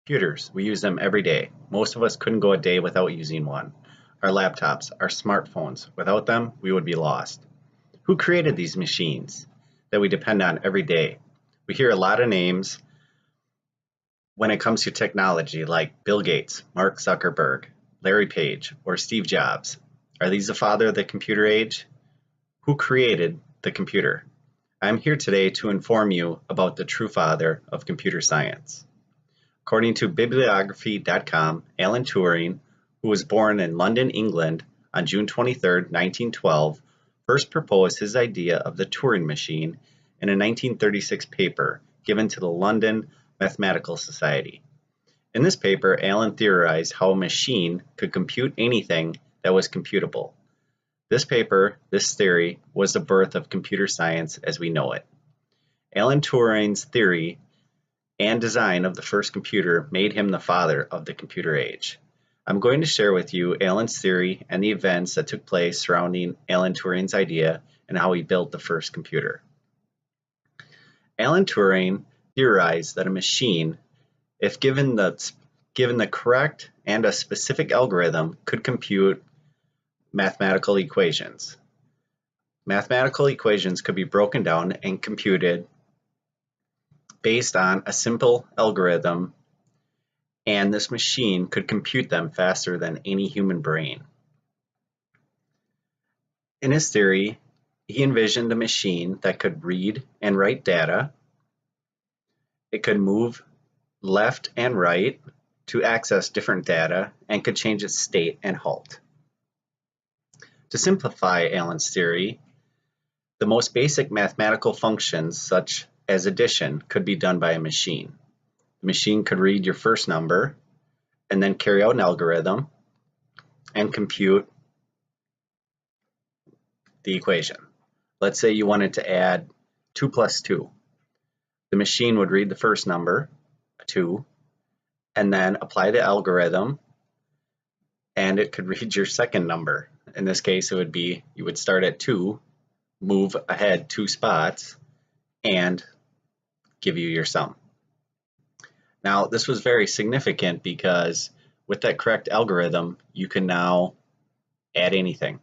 Computers, we use them every day. Most of us couldn't go a day without using one. Our laptops, our smartphones, without them, we would be lost. Who created these machines that we depend on every day? We hear a lot of names when it comes to technology like Bill Gates, Mark Zuckerberg, Larry Page, or Steve Jobs. Are these the father of the computer age? Who created the computer? I'm here today to inform you about the true father of computer science. According to bibliography.com, Alan Turing, who was born in London, England on June 23, 1912, first proposed his idea of the Turing machine in a 1936 paper given to the London Mathematical Society. In this paper, Alan theorized how a machine could compute anything that was computable. This paper, this theory, was the birth of computer science as we know it. Alan Turing's theory and design of the first computer made him the father of the computer age. I'm going to share with you Alan's theory and the events that took place surrounding Alan Turing's idea and how he built the first computer. Alan Turing theorized that a machine, if given the correct and a specific algorithm, could compute mathematical equations. Mathematical equations could be broken down and computed based on a simple algorithm, and this machine could compute them faster than any human brain. In his theory, he envisioned a machine that could read and write data. It could move left and right to access different data and could change its state and halt. To simplify Alan's theory, the most basic mathematical functions, such as addition, could be done by a machine. The machine could read your first number and then carry out an algorithm and compute the equation. Let's say you wanted to add 2 plus 2. The machine would read the first number, 2, and then apply the algorithm, and it could read your second number. In this case, it would be you would start at 2, move ahead 2 spots, and give you your sum. Now, this was very significant because with that correct algorithm, you can now add anything.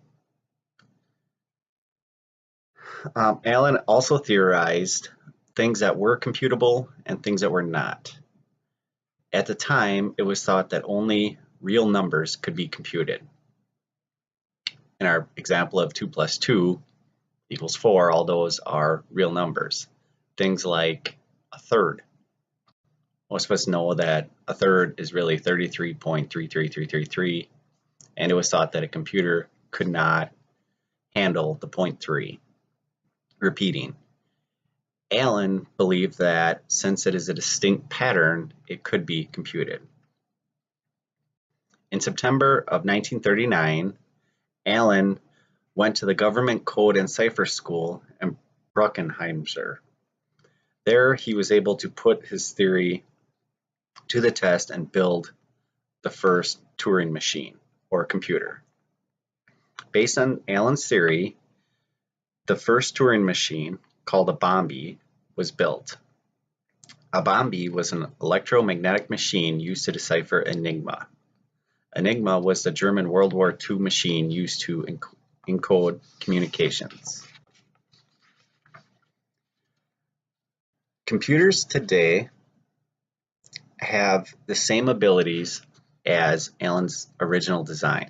Alan also theorized things that were computable and things that were not. At the time, it was thought that only real numbers could be computed. In our example of 2 plus 2 equals 4, all those are real numbers. Things like a third. Most of us know that a third is really 33.33333, and it was thought that a computer could not handle the 0.3 repeating. Alan believed that since it is a distinct pattern, it could be computed. In September of 1939, Alan went to the Government Code and Cipher School in Bruckenheimshire. There, he was able to put his theory to the test and build the first Turing machine, or computer. Based on Alan's theory, the first Turing machine, called a Bombi, was built. A Bombi was an electromagnetic machine used to decipher Enigma. Enigma was the German World War II machine used to encode communications. Computers today have the same abilities as Alan's original design.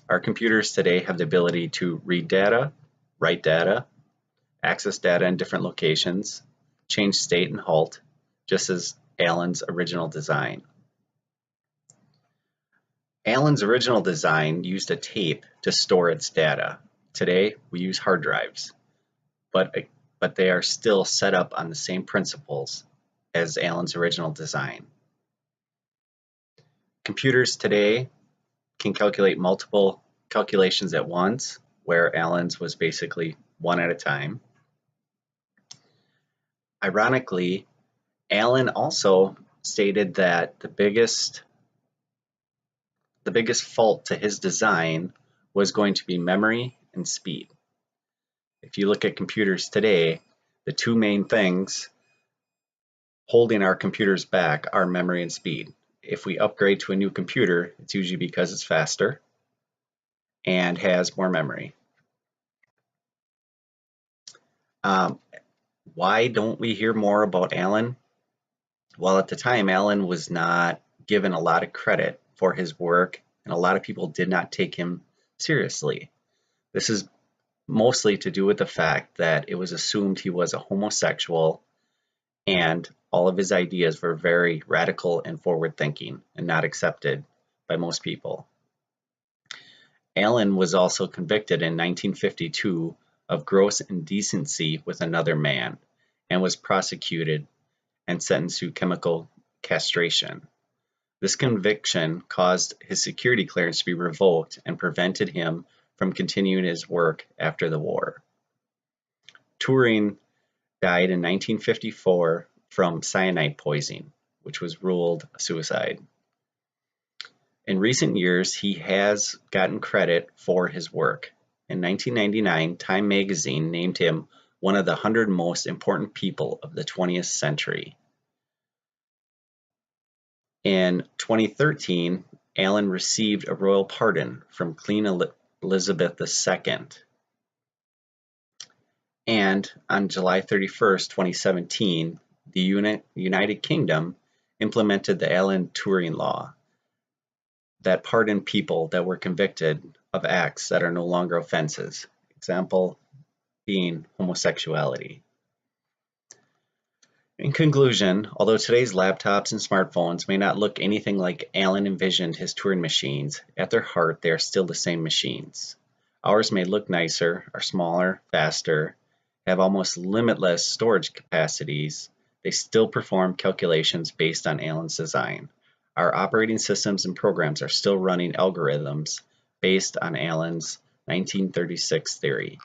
Our computers today have the ability to read data, write data, access data in different locations, change state and halt, just as Alan's original design. Alan's original design used a tape to store its data. Today, we use hard drives, but they are still set up on the same principles as Alan's original design. Computers today can calculate multiple calculations at once, where Alan's was basically one at a time. Ironically, Alan also stated that the biggest fault to his design was going to be memory and speed. If you look at computers today, the two main things holding our computers back are memory and speed. If we upgrade to a new computer, it's usually because it's faster and has more memory. Why don't we hear more about Alan? Well, at the time, Alan was not given a lot of credit for his work, and a lot of people did not take him seriously. This is mostly to do with the fact that it was assumed he was a homosexual, and all of his ideas were very radical and forward-thinking and not accepted by most people. Alan was also convicted in 1952 of gross indecency with another man and was prosecuted and sentenced to chemical castration. This conviction caused his security clearance to be revoked and prevented him from continuing his work after the war. Turing died in 1954 from cyanide poisoning, which was ruled a suicide. In recent years, he has gotten credit for his work. In 1999, Time magazine named him one of the 100 most important people of the 20th century. In 2013, Alan received a royal pardon from Queen Elizabeth II. And on July 31st, 2017, the United Kingdom implemented the Alan Turing Law that pardoned people that were convicted of acts that are no longer offenses, example being homosexuality. In conclusion, although today's laptops and smartphones may not look anything like Alan envisioned his Turing machines, at their heart they are still the same machines. Ours may look nicer, are smaller, faster, have almost limitless storage capacities. They still perform calculations based on Alan's design. Our operating systems and programs are still running algorithms based on Alan's 1936 theory.